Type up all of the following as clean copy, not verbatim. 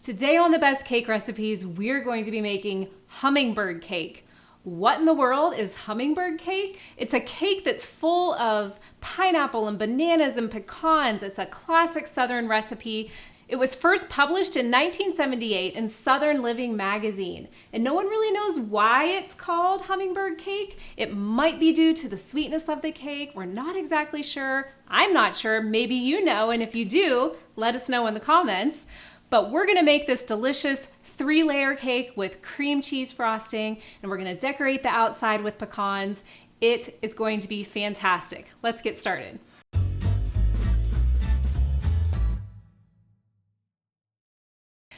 Today on the Best Cake Recipes, we're going to be making hummingbird cake. What in the world is hummingbird cake? It's a cake that's full of pineapple and bananas and pecans. It's a classic Southern recipe. It was first published in 1978 in Southern Living magazine, and no one really knows why it's called hummingbird cake. It might be due to the sweetness of the cake. We're not exactly sure. I'm not sure. Maybe you know, and if you do, let us know in the comments. But we're gonna make this delicious 3-layer cake with cream cheese frosting, and we're gonna decorate the outside with pecans. It is going to be fantastic. Let's get started.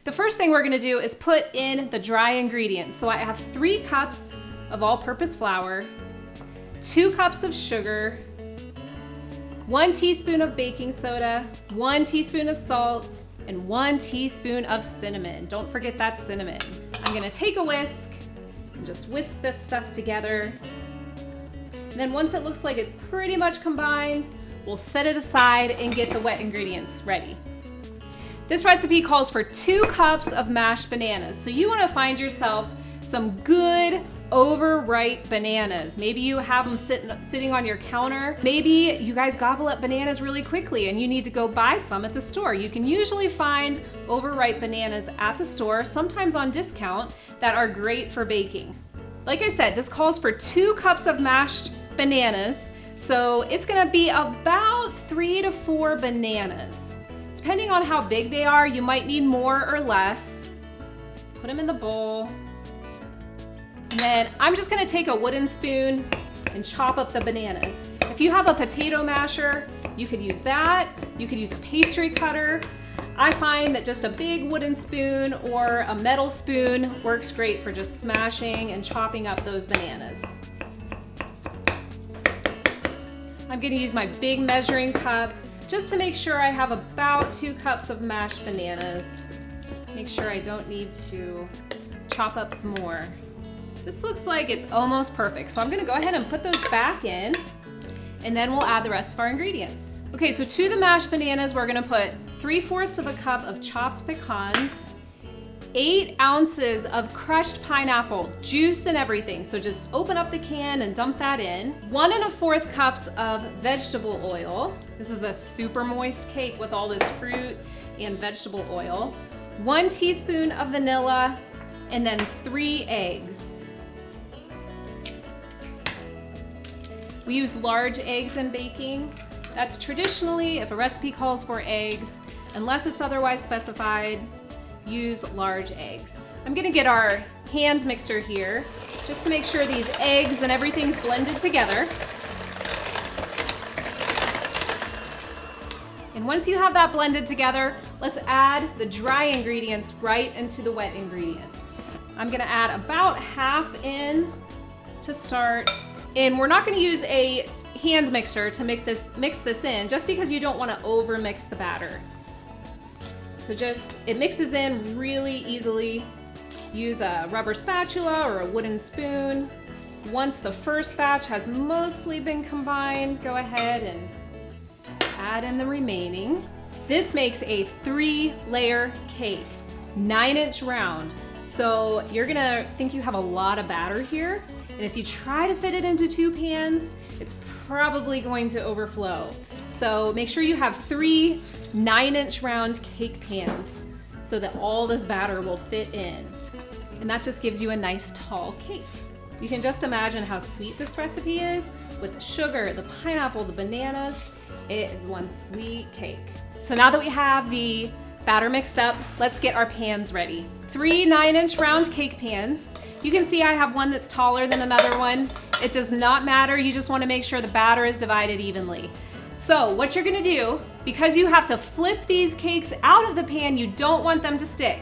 The first thing we're gonna do is put in the dry ingredients. So I have 3 cups of all-purpose flour, 2 cups of sugar, 1 teaspoon of baking soda, 1 teaspoon of salt, and 1 teaspoon of cinnamon. Don't forget that cinnamon. I'm gonna take a whisk and just whisk this stuff together. And then once it looks like it's pretty much combined, we'll set it aside and get the wet ingredients ready. This recipe calls for 2 cups of mashed bananas. So you wanna find yourself some good overripe bananas. Maybe you have them sitting on your counter. Maybe you guys gobble up bananas really quickly and you need to go buy some at the store. You can usually find overripe bananas at the store, sometimes on discount, that are great for baking. Like I said, this calls for 2 cups of mashed bananas. So it's gonna be about 3 to 4 bananas. Depending on how big they are, you might need more or less. Put them in the bowl. And then I'm just gonna take a wooden spoon and chop up the bananas. If you have a potato masher, you could use that. You could use a pastry cutter. I find that just a big wooden spoon or a metal spoon works great for just smashing and chopping up those bananas. I'm gonna use my big measuring cup just to make sure I have about 2 cups of mashed bananas. Make sure I don't need to chop up some more. This looks like it's almost perfect. So I'm gonna go ahead and put those back in, and then we'll add the rest of our ingredients. Okay, so to the mashed bananas, we're gonna put 3/4 of a cup of chopped pecans, 8 ounces of crushed pineapple, juice and everything. So just open up the can and dump that in. 1 1/4 cups of vegetable oil. This is a super moist cake with all this fruit and vegetable oil. 1 teaspoon of vanilla, and then 3 eggs. We use large eggs in baking. That's traditionally, if a recipe calls for eggs, unless it's otherwise specified, use large eggs. I'm gonna get our hand mixer here just to make sure these eggs and everything's blended together. And once you have that blended together, let's add the dry ingredients right into the wet ingredients. I'm gonna add about half in to start. And we're not gonna use a hand mixer to mix this in, just because you don't wanna over mix the batter. So it mixes in really easily. Use a rubber spatula or a wooden spoon. Once the first batch has mostly been combined, go ahead and add in the remaining. This makes a 3-layer cake, 9-inch round. So you're gonna think you have a lot of batter here. And if you try to fit it into 2 pans, it's probably going to overflow. So make sure you have 3 9-inch round cake pans so that all this batter will fit in. And that just gives you a nice tall cake. You can just imagine how sweet this recipe is with the sugar, the pineapple, the bananas. It is one sweet cake. So now that we have the batter mixed up, let's get our pans ready. 3 9-inch round cake pans. You can see I have one that's taller than another one. It does not matter, you just wanna make sure the batter is divided evenly. So what you're gonna do, because you have to flip these cakes out of the pan, you don't want them to stick.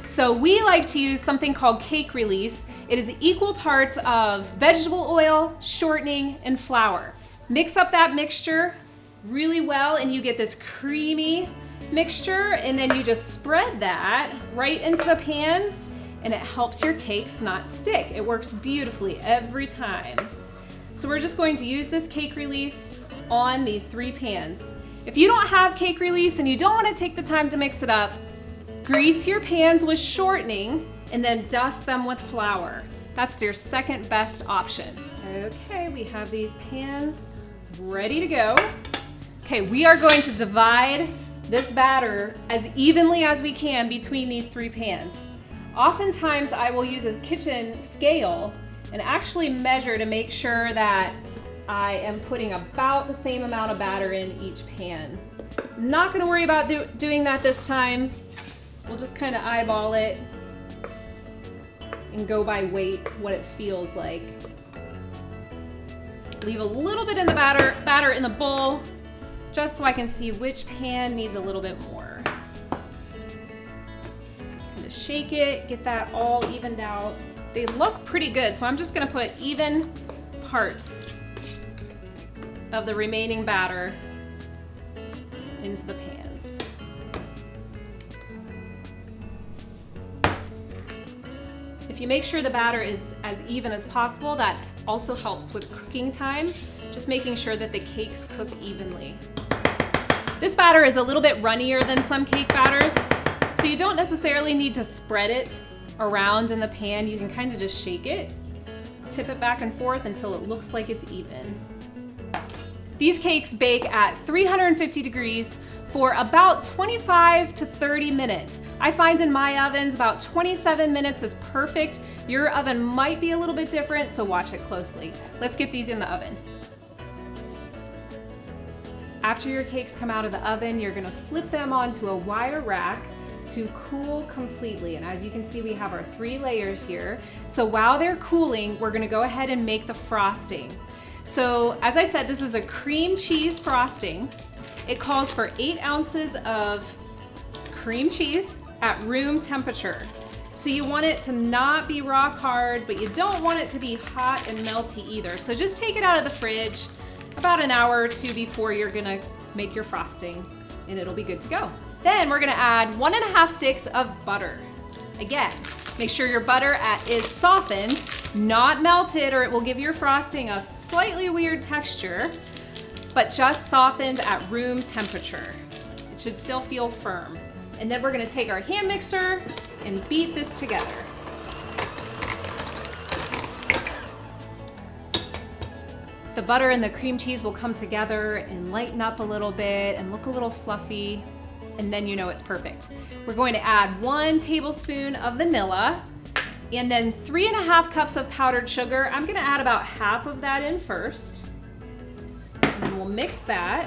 So we like to use something called cake release. It is equal parts of vegetable oil, shortening, and flour. Mix up that mixture really well and you get this creamy mixture, and then you just spread that right into the pans, and it helps your cakes not stick. It works beautifully every time. So we're just going to use this cake release on these 3 pans. If you don't have cake release and you don't want to take the time to mix it up, Grease your pans with shortening and then dust them with flour. That's your second best option. Okay, we have these pans ready to go. Okay, we are going to divide this batter as evenly as we can between these 3 pans. Oftentimes I will use a kitchen scale and actually measure to make sure that I am putting about the same amount of batter in each pan. Not gonna worry about doing that this time. We'll just kind of eyeball it and go by weight, what it feels like. Leave a little bit in the batter in the bowl, just so I can see which pan needs a little bit more. Kind of shake it, get that all evened out. They look pretty good, so I'm just gonna put even parts of the remaining batter into the pans. If you make sure the batter is as even as possible, that also helps with cooking time, just making sure that the cakes cook evenly. This batter is a little bit runnier than some cake batters, so you don't necessarily need to spread it around in the pan. You can kind of just shake it, tip it back and forth until it looks like it's even. These cakes bake at 350 degrees for about 25 to 30 minutes. I find in my ovens about 27 minutes is perfect. Your oven might be a little bit different, so watch it closely. Let's get these in the oven. After your cakes come out of the oven, you're gonna flip them onto a wire rack to cool completely. And as you can see, we have our 3 layers here. So while they're cooling, we're gonna go ahead and make the frosting. So as I said, this is a cream cheese frosting. It calls for 8 ounces of cream cheese at room temperature. So you want it to not be rock hard, but you don't want it to be hot and melty either. So just take it out of the fridge about an hour or 2 before you're gonna make your frosting, and it'll be good to go. Then we're gonna add 1½ sticks of butter. Again, make sure your butter is softened, not melted, or it will give your frosting a slightly weird texture, but just softened at room temperature. It should still feel firm. And then we're gonna take our hand mixer and beat this together. The butter and the cream cheese will come together and lighten up a little bit and look a little fluffy, and then you know it's perfect. We're going to add 1 tablespoon of vanilla and then 3½ cups of powdered sugar. I'm gonna add about half of that in first, and then we'll mix that.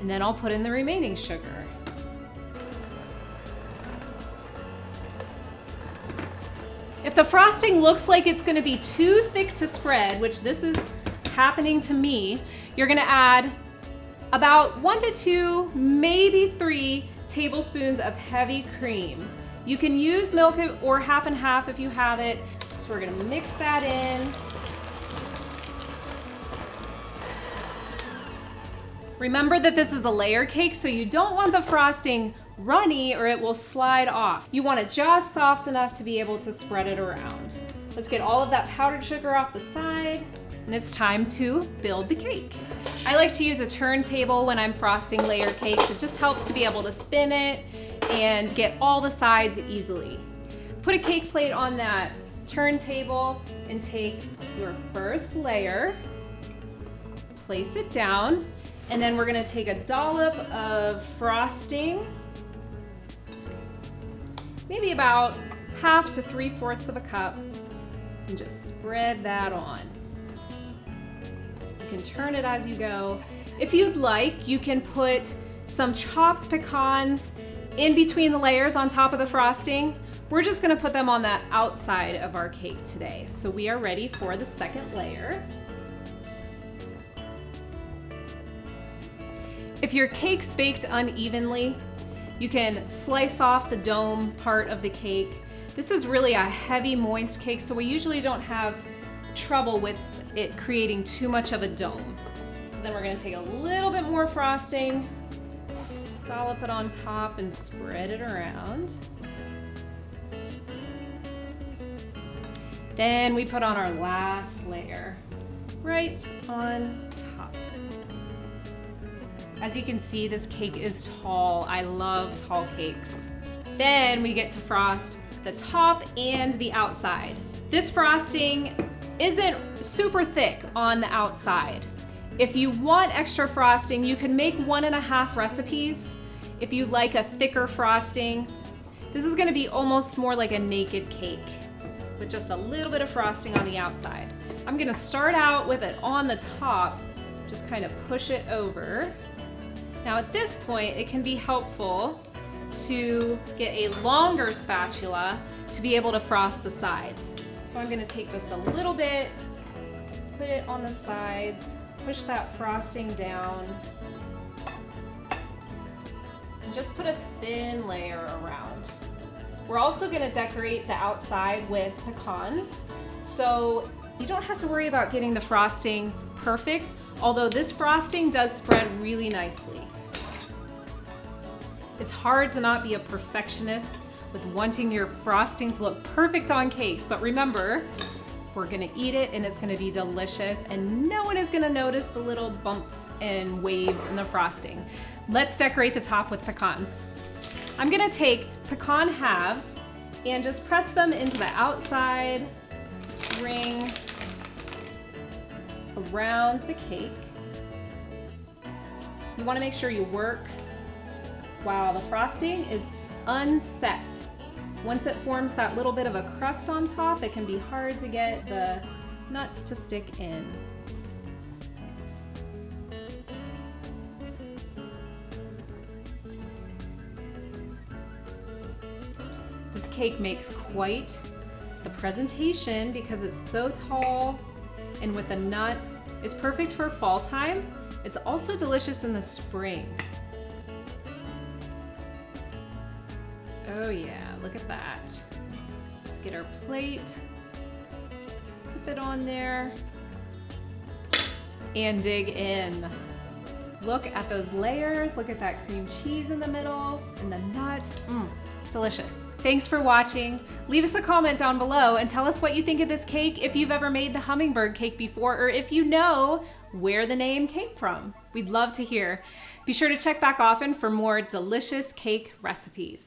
And then I'll put in the remaining sugar. If the frosting looks like it's gonna be too thick to spread, which this is happening to me, you're gonna add about 1 to 2, maybe 3 tablespoons of heavy cream. You can use milk or half and half if you have it. So we're gonna mix that in. Remember that this is a layer cake, so you don't want the frosting runny or it will slide off. You want it just soft enough to be able to spread it around. Let's get all of that powdered sugar off the side, and it's time to build the cake. I like to use a turntable when I'm frosting layer cakes. It just helps to be able to spin it and get all the sides easily. Put a cake plate on that turntable and take your first layer, place it down, and then we're gonna take a dollop of frosting, maybe about 1/2 to 3/4 of a cup, and just spread that on. You can turn it as you go. If you'd like, you can put some chopped pecans in between the layers on top of the frosting. We're just gonna put them on the outside of our cake today. So we are ready for the second layer. If your cake's baked unevenly, you can slice off the dome part of the cake. This is really a heavy, moist cake, so we usually don't have trouble with it creating too much of a dome. So then we're gonna take a little bit more frosting, dollop it on top and spread it around. Then we put on our last layer, right on top. As you can see, this cake is tall. I love tall cakes. Then we get to frost the top and the outside. This frosting isn't super thick on the outside. If you want extra frosting, you can make 1.5 recipes. If you like a thicker frosting, this is gonna be almost more like a naked cake with just a little bit of frosting on the outside. I'm gonna start out with it on the top, just kind of push it over. Now at this point, it can be helpful to get a longer spatula to be able to frost the sides. So I'm gonna take just a little bit, put it on the sides, push that frosting down, and just put a thin layer around. We're also gonna decorate the outside with pecans, so you don't have to worry about getting the frosting perfect, although this frosting does spread really nicely. It's hard to not be a perfectionist with wanting your frosting to look perfect on cakes, but remember, we're gonna eat it and it's gonna be delicious and no one is gonna notice the little bumps and waves in the frosting. Let's decorate the top with pecans. I'm gonna take pecan halves and just press them into the outside ring around the cake. You wanna make sure you work while the frosting is unset. Once it forms that little bit of a crust on top, it can be hard to get the nuts to stick in. This cake makes quite the presentation because it's so tall, and with the nuts, it's perfect for fall time. It's also delicious in the spring. Oh yeah, look at that. Let's get our plate, tip it on there, and dig in. Look at those layers, look at that cream cheese in the middle, and the nuts, delicious. Thanks for watching. Leave us a comment down below and tell us what you think of this cake, if you've ever made the hummingbird cake before, or if you know where the name came from. We'd love to hear. Be sure to check back often for more delicious cake recipes.